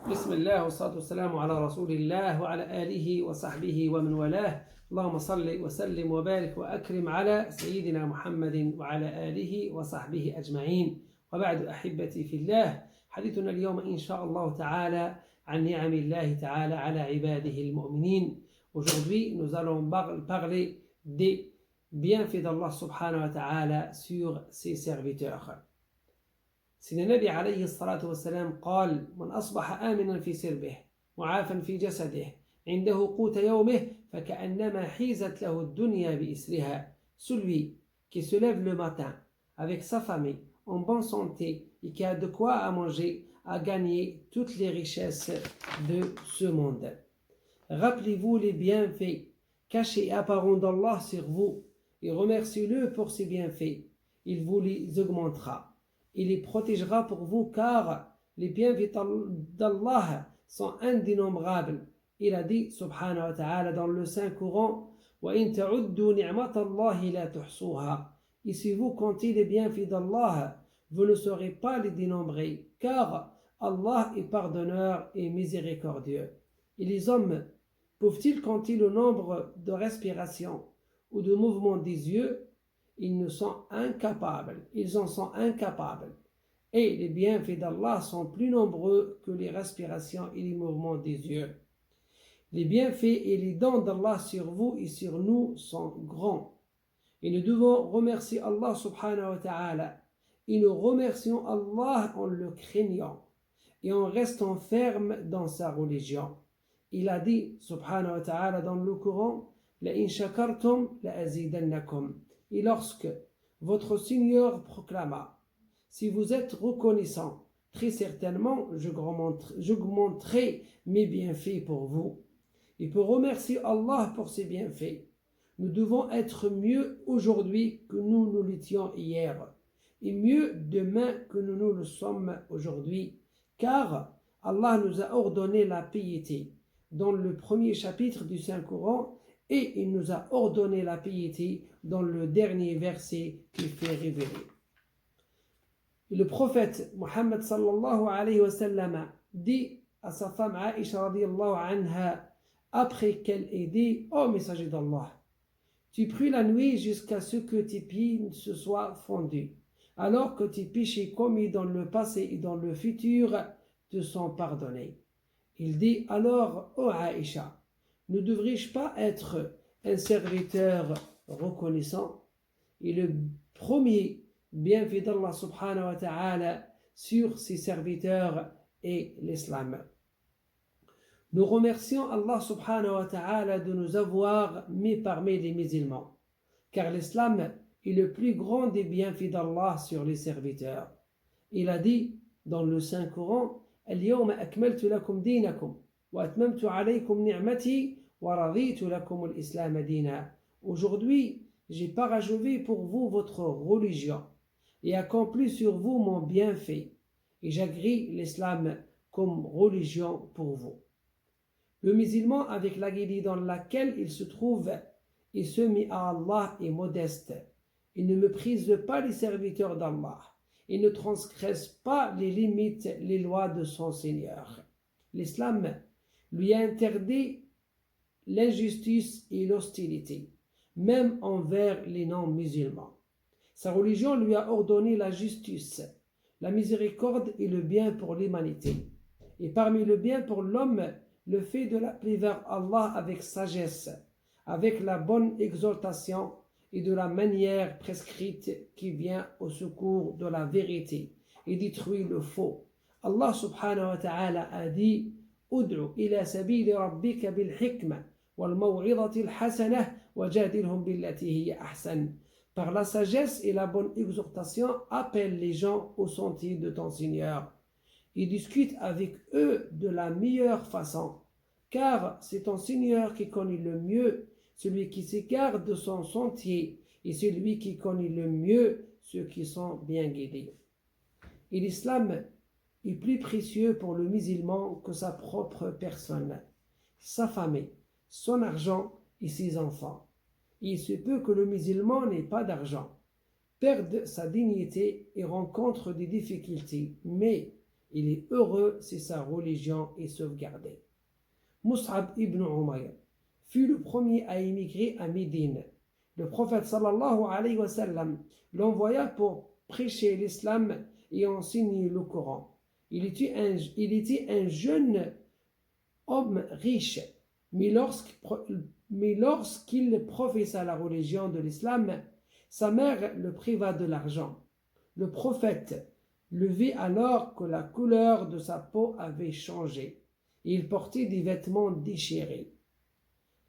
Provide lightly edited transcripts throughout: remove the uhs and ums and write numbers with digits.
بسم الله والصلاة والسلام على رسول الله وعلى آله وصحبه ومن والاه. اللهم صل وسلم وبارك وأكرم على سيدنا محمد وعلى آله وصحبه أجمعين. وبعد أحبتي في الله، حديثنا اليوم إن شاء الله تعالى عن نعم الله تعالى على عباده المؤمنين. Aujourd'hui, nous allons parler des bienfaits d'Allah subhanahu wa ta'ala sur ses serviteurs. سيدنا النبي عليه الصلاة والسلام قال: من أصبح آمنا في سربه معافا في جسده عنده قوت يومه فكأنما حيزت له الدنيا بإسرها. Celui qui se lève le matin avec sa famille en bonne santé et qui a de quoi à manger a gagné toutes les richesses de ce monde. Rappelez-vous les bienfaits cachés et apparents d'Allah sur vous et remerciez-le pour ses bienfaits. Il vous les augmentera. Il les protégera pour vous, car les bienfaits d'Allah sont indénombrables. Il a dit, subhanahu wa ta'ala, dans le Saint-Coran: وَإِن تَعُدُّوا نِعْمَةَ اللَّهِ لَا تُحْصُوهَا. Et si vous comptez les bienfaits d'Allah, vous ne saurez pas les dénombrer, car Allah est pardonneur et miséricordieux. Et les hommes peuvent-ils compter le nombre de respirations ou de mouvements des yeux? Ils en sont incapables. Et les bienfaits d'Allah sont plus nombreux que les respirations et les mouvements des yeux. Les bienfaits et les dons d'Allah sur vous et sur nous sont grands. Et nous devons remercier Allah subhanahu wa ta'ala. Et nous remercions Allah en le craignant et en restant ferme dans sa religion. Il a dit, subhanahu wa ta'ala, dans le Coran: لَإِن شَكَرْتُمْ لَأَزِيدَنَّكُمْ. Et lorsque votre Seigneur proclama: si vous êtes reconnaissant, très certainement j'augmenterai mes bienfaits pour vous. Et pour remercier Allah pour ses bienfaits, nous devons être mieux aujourd'hui que nous l'étions hier, et mieux demain que nous le sommes aujourd'hui, car Allah nous a ordonné la piété dans le premier chapitre du Saint-Coran, et il nous a ordonné la piété dans le dernier verset qu'il fait révéler. Et le prophète Muhammad sallallahu alayhi wa sallam dit à sa femme Aïcha radiyallahu anha, après qu'elle ait dit: ô messager d'Allah, tu pries la nuit jusqu'à ce que tes pieds se soient fondus, alors que tes péchés commis dans le passé et dans le futur te sont pardonnés. Il dit alors: ô Aïcha, ne devrais-je pas être un serviteur reconnaissant? Et le premier bienfait d'Allah subhanahu wa ta'ala sur ses serviteurs est l'islam. Nous remercions Allah subhanahu wa ta'ala de nous avoir mis parmi les musulmans, car l'islam est le plus grand des bienfaits d'Allah sur les serviteurs. Il a dit dans le Saint-Coran: اليوم أكملت لكم دينكم وأتممت عليكم نعمتي ورضيت لكم الإسلام دينا. Aujourd'hui, j'ai parachevé pour vous votre religion et accompli sur vous mon bienfait, et j'agrée l'islam comme religion pour vous. Le musulman, avec la guédille dans laquelle il se trouve et se mit à Allah, est modeste. Il ne méprise pas les serviteurs d'Allah. Il ne transgresse pas les limites, les lois de son Seigneur. L'islam lui a interdit l'injustice et l'hostilité, même envers les non-musulmans. Sa religion lui a ordonné la justice, la miséricorde et le bien pour l'humanité. Et parmi le bien pour l'homme, le fait de l'appeler vers Allah avec sagesse, avec la bonne exhortation et de la manière prescrite qui vient au secours de la vérité et détruit le faux. Allah subhanahu wa ta'ala a dit: Ud'u ila sabili rabbika bil hikma wal maw'izati al hasanah wajadilhum billati hiya ahsan. Par la sagesse et la bonne exhortation, appelle les gens au sentier de ton Seigneur et discute avec eux de la meilleure façon, car c'est ton Seigneur qui connaît le mieux celui qui s'égare de son sentier et celui qui connaît le mieux ceux qui sont bien guidés. Et l'islam est plus précieux pour le musulman que sa propre personne, sa famille, son argent et ses enfants. Il se peut que le musulman n'ait pas d'argent, perde sa dignité et rencontre des difficultés, mais Il est heureux si sa religion est sauvegardée. Mus'ab ibn Umayr fut le premier à émigrer à Médine. Le prophète sallallahu alayhi wa sallam l'envoya pour prêcher l'islam et enseigner le Coran. Il était un jeune homme riche, mais lorsqu'il professa la religion de l'islam, sa mère le priva de l'argent. Le prophète le vit alors que la couleur de sa peau avait changé. Il portait des vêtements déchirés.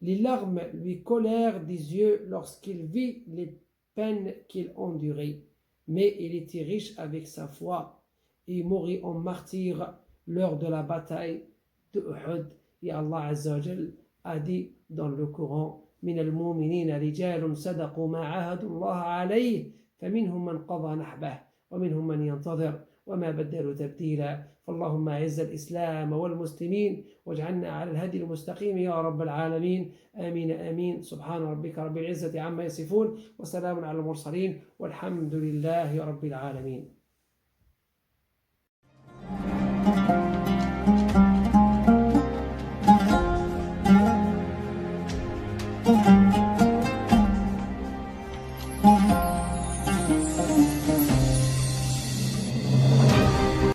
Les larmes lui collèrent des yeux lorsqu'il vit les peines qu'il endurait. Mais il était riche avec sa foi et mourut en martyr lors de la bataille de Uhud. Et Allah Azza wa Jal a dit dans le Coran: من المؤمنين رجال صدقوا ما عاهدوا الله عليه فمنهم من قضى نحبه ومنهم من ينتظر وما بدلوا تبديلا فاللهم أعز الإسلام والمسلمين واجعلنا على الهدي المستقيم يا رب العالمين آمين آمين. سبحان ربك رب العزة عما يصفون وسلام على المرسلين والحمد لله رب العالمين.